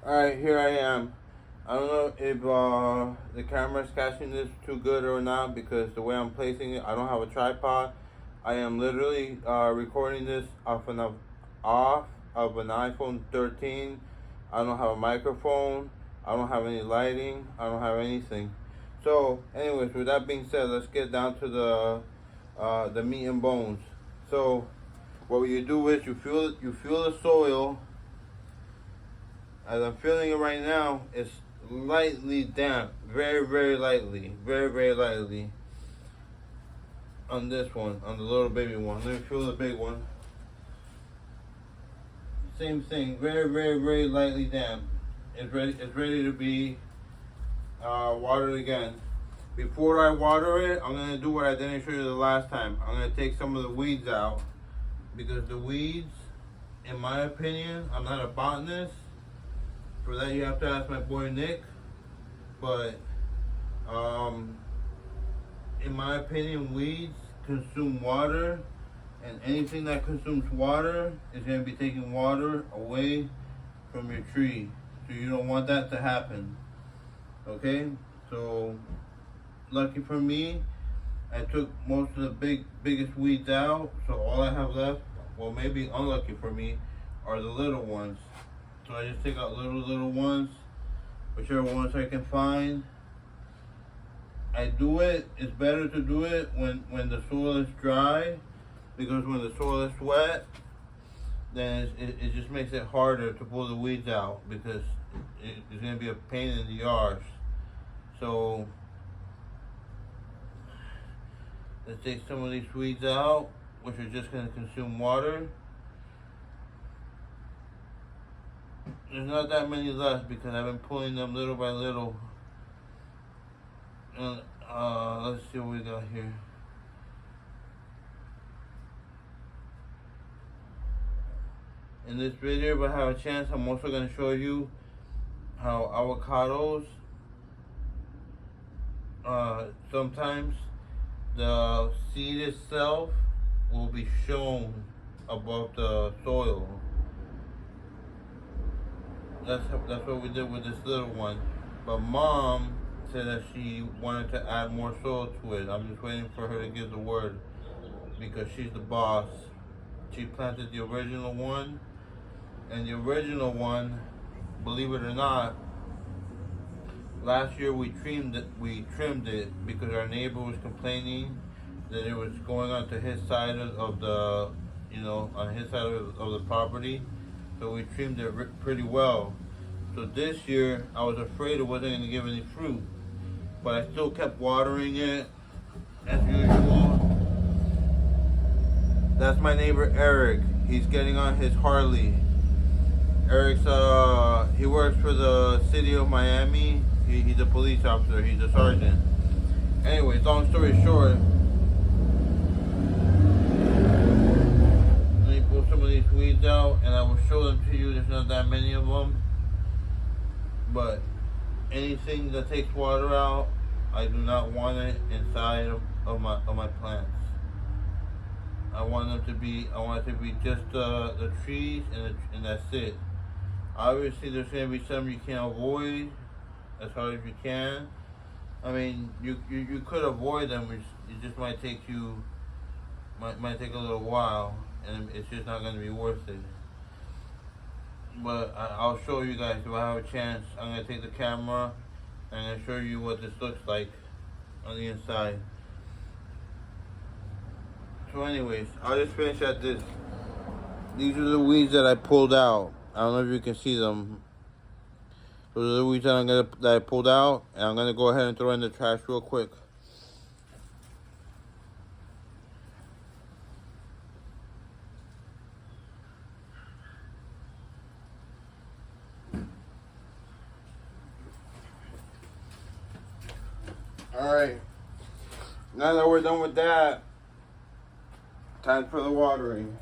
Alright, here I am. I don't know if the camera's catching this too good or not because the way I'm placing it, I don't have a tripod. I am literally recording this off of an iPhone 13. I don't have a microphone. I don't have any lighting. I don't have anything. So, anyways, with that being said, let's get down to the meat and bones. So, what you do is you feel the soil. As I'm feeling it right now, it's lightly damp, very lightly, very lightly. On this one, on the little baby one. Let me feel the big one. Same thing, very lightly damp. It's ready to be watered again. Before I water it, I'm gonna do what I didn't show you the last time. I'm gonna take some of the weeds out because the weeds, in my opinion, I'm not a botanist. For that, you have to ask my boy Nick. But in my opinion, weeds consume water, and anything that consumes water is going to be taking water away from your tree. So you don't want that to happen. Okay? So lucky for me, I took most of the biggest weeds out. So all I have left, well, maybe unlucky for me, are the little ones. So I just take out little ones, whichever ones I can find. It's better to do it when the soil is dry, because when the soil is wet, then it just makes it harder to pull the weeds out, because it's going to be a pain in the arse. So let's take some of these weeds out, which are just going to consume water. There's not that many left because I've been pulling them little by little. And let's see what we got here. In this video, if I have a chance, I'm also going to show you how avocados, sometimes the seed itself will be shown above the soil. That's what we did with this little one. But Mom said that she wanted to add more soil to it. I'm just waiting for her to give the word because she's the boss. She planted the original one, and the original one, believe it or not, last year we trimmed it because our neighbor was complaining that it was going onto his side of the, on his side of the property. So we trimmed it pretty well. So this year, I was afraid it wasn't going to give any fruit. But I still kept watering it, as usual. That's my neighbor Eric. He's getting on his Harley. Eric's, he works for the city of Miami. He's a police officer. He's a sergeant. Anyways, long story short, some of these weeds out and I will show them to you. There's not that many of them, but anything that takes water out, I do not want it inside of my plants. I want it to be just the trees and that's it. Obviously there's going to be some you can't avoid as hard as you can. I mean, you could avoid them, which it just might take a little while, and it's just not going to be worth it. But I'll show you guys if I have a chance. I'm going to take the camera and I'm going to show you what this looks like on the inside. So anyways, I'll just finish at this. These are the weeds that I pulled out. I don't know if you can see them. Those are the weeds that I pulled out, and I'm going to go ahead and throw in the trash real quick. Alright, now that we're done with that, time for the watering.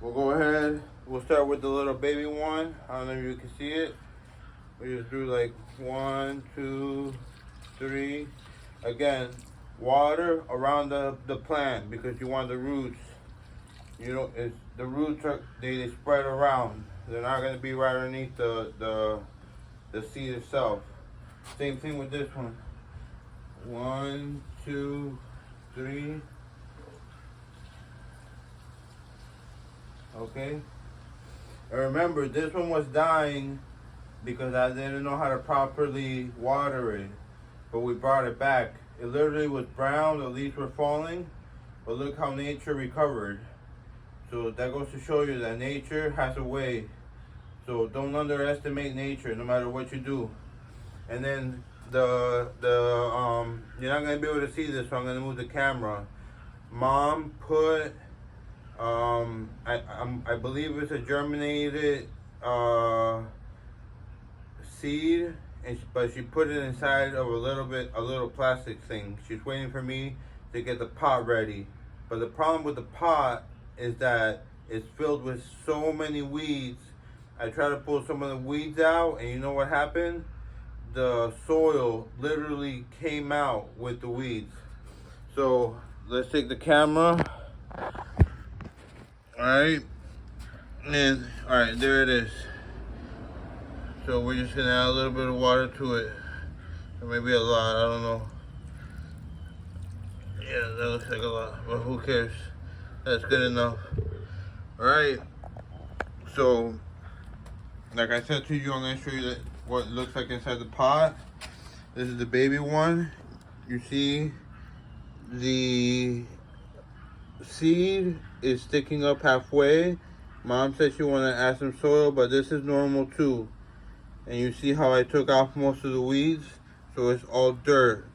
We'll go ahead, we'll start with the little baby one. I don't know if you can see it. We just do like 1, 2, 3. Again, water around the plant because you want the roots. The roots they spread around. They're not gonna be right underneath the seed itself. Same thing with this one. 1, 2, 3. Okay. And remember, this one was dying because I didn't know how to properly water it. But we brought it back. It literally was brown, the leaves were falling, but look how nature recovered. So that goes to show you that nature has a way. So don't underestimate nature, no matter what you do. And then you're not gonna be able to see this, so I'm gonna move the camera. Mom put I believe it's a germinated seed, but she put it inside of a little plastic thing. She's waiting for me to get the pot ready. But the problem with the pot is that it's filled with so many weeds. I tried to pull some of the weeds out, and you know what happened? The soil literally came out with the weeds. So let's take the camera. Alright, and alright, there it is. So we're just gonna add a little bit of water to it, or maybe a lot, I don't know. Yeah, that looks like a lot, but who cares? That's good enough. Alright, so like I said to you, I'm gonna show you what it looks like inside the pot. This is the baby one. You see the seed is sticking up halfway. Mom said she wanted to add some soil, but this is normal too. And you see how I took off most of the weeds, so it's all dirt.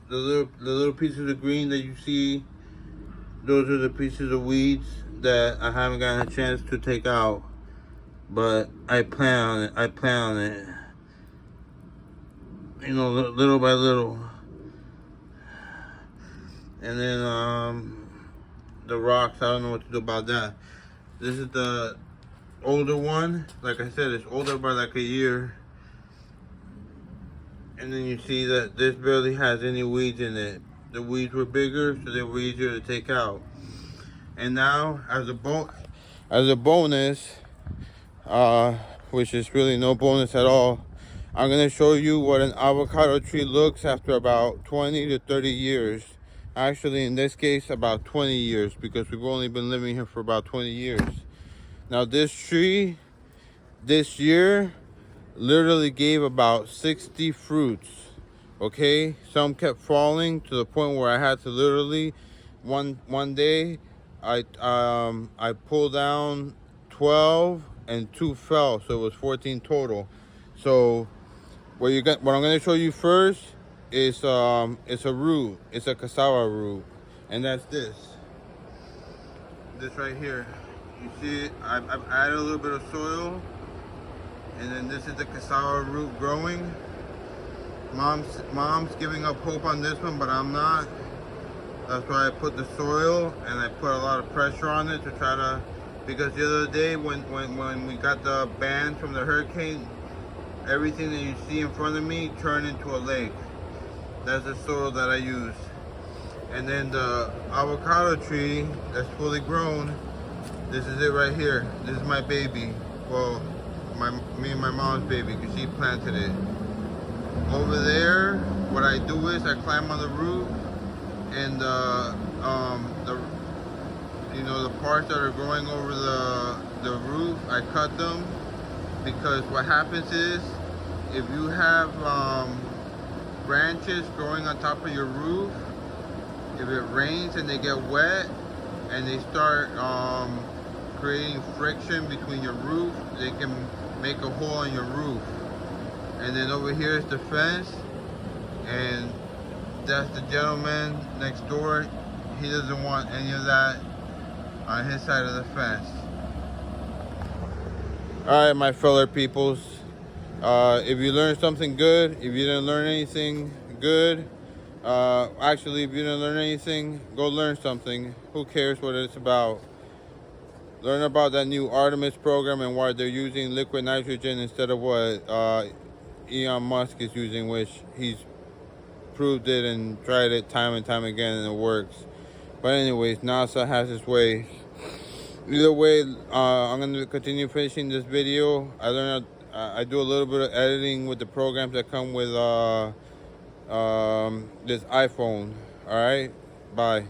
The little pieces of green that you see, those are the pieces of weeds that I haven't gotten a chance to take out, but I plan on it. You know, little by little. And then the rocks, I don't know what to do about that. This is the older one. Like I said, it's older by like a year. And then you see that this barely has any weeds in it. The weeds were bigger, so they were easier to take out. And now, as a bonus, which is really no bonus at all, I'm gonna show you what an avocado tree looks after about 20 to 30 years. Actually, in this case, about 20 years, because we've only been living here for about 20 years. Now, this tree, this year, literally gave about 60 fruits, okay? Some kept falling to the point where I had to literally, one day, I pulled down 12 and 2 fell, so it was 14 total. So what I'm going to show you first is it's a root. It's a cassava root, and that's this right here. You see it? I've added a little bit of soil, and then this is the cassava root growing. Mom's giving up hope on this one, but I'm not. That's why I put the soil, and I put a lot of pressure on it to try to, because the other day when we got the ban from the hurricane, everything that you see in front of me turned into a lake. That's the soil that I use. And then the avocado tree that's fully grown, this is it right here. This is my baby. Well, me and my mom's baby, because she planted it. Over there, what I do is I climb on the roof, and the parts that are growing over the roof, I cut them, because what happens is, if you have branches growing on top of your roof, if it rains and they get wet and they start creating friction between your roof, they can make a hole in your roof. And then over here is the fence, and that's the gentleman next door. He doesn't want any of that on his side of the fence. Alright, my fellow peoples, if you learned something good, if you didn't learn anything good, actually, if you didn't learn anything, go learn something. Who cares what it's about? Learn about that new Artemis program and why they're using liquid nitrogen instead of what Elon Musk is using, which he's proved it and tried it time and time again, and it works. But anyways, NASA has its ways. Either way, I'm gonna continue finishing this video. I do a little bit of editing with the programs that come with this iPhone. All right, bye.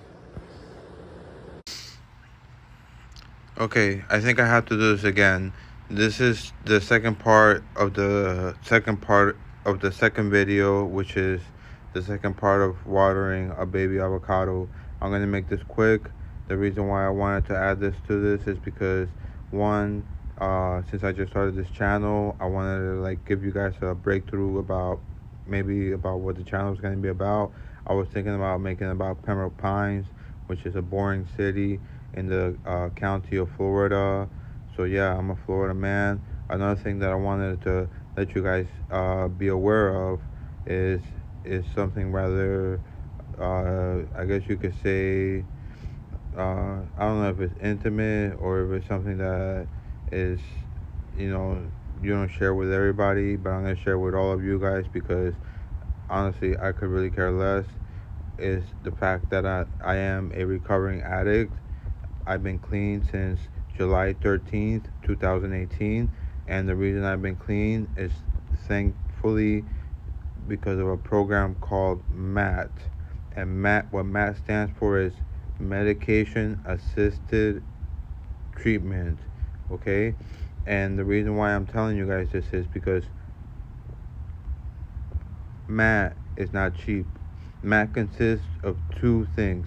Okay, I think I have to do this again. This is the second part of the second video, which is the second part of watering a baby avocado. I'm gonna make this quick. The reason why I wanted to add this to this is because one, since I just started this channel, I wanted to like give you guys a breakthrough about maybe about what the channel is gonna be about. I was thinking about making about Pembroke Pines, which is a boring city in the county of Florida. So yeah, I'm a Florida man. Another thing that I wanted to let you guys be aware of is something rather, I guess you could say, I don't know if it's intimate or if it's something that is, you know, you don't share with everybody, but I'm gonna share with all of you guys because honestly, I could really care less. Is the fact that I am a recovering addict. I've been clean since July 13th, 2018. And the reason I've been clean is thankfully because of a program called MAT. And what MAT stands for is Medication Assisted Treatment. Okay? And the reason why I'm telling you guys this is because MAT is not cheap. MAT consists of two things.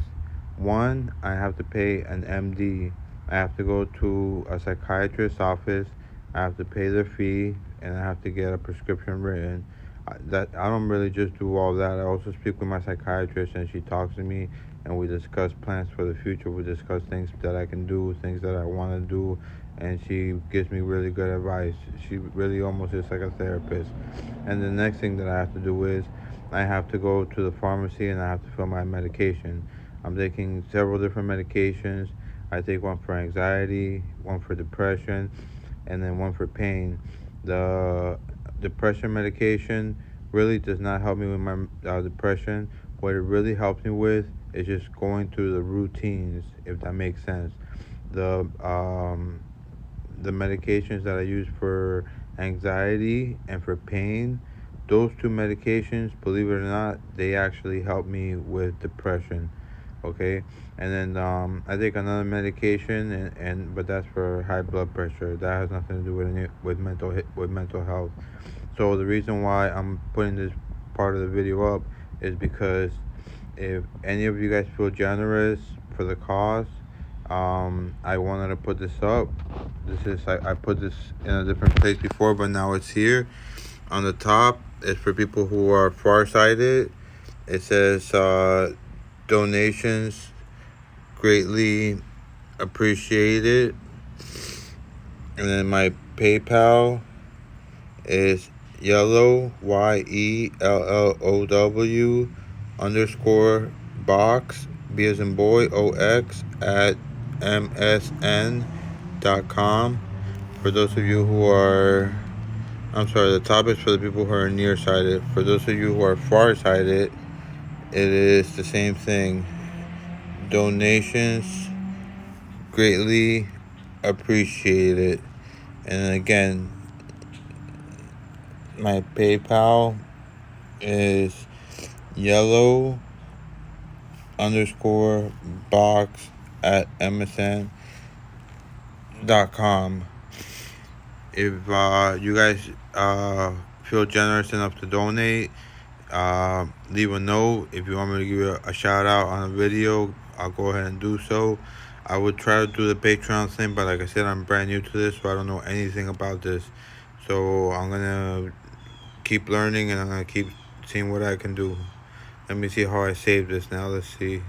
One, I have to pay an MD. I have to go to a psychiatrist's office. I have to pay their fee, and I have to get a prescription written. I don't really just do all that. I also speak with my psychiatrist, and she talks to me, and we discuss plans for the future. We discuss things that I can do, things that I want to do, and she gives me really good advice. She really almost is like a therapist. And the next thing that I have to do is I have to go to the pharmacy and I have to fill my medication. I'm taking several different medications. I take one for anxiety, one for depression, and then one for pain. The depression medication really does not help me with my depression. What it really helps me with is just going through the routines, if that makes sense. The the medications that I use for anxiety and for pain, those two medications, believe it or not, they actually help me with depression. Okay, and then I take another medication, but that's for high blood pressure. That has nothing to do with with mental health. So the reason why I'm putting this part of the video up is because if any of you guys feel generous for the cause, I wanted to put this up. I put this in a different place before, but now it's here. On the top, it's for people who are farsighted. It says donations greatly appreciated. And then my PayPal is yellow YELLOW underscore box B as in boy OX at MSN.com. For those of you who are, I'm sorry, the top is for the people who are nearsighted. For those of you who are farsighted, it is the same thing. Donations greatly appreciated. And again, my PayPal is yellow underscore box at MSN.com. If you guys feel generous enough to donate, leave a note. If you want me to give you a shout out on a video, I'll go ahead and do so. I would try to do the Patreon thing, but like I said, I'm brand new to this, so I don't know anything about this. So I'm gonna keep learning and I'm gonna keep seeing what I can do. Let me see how I save this now. Let's see.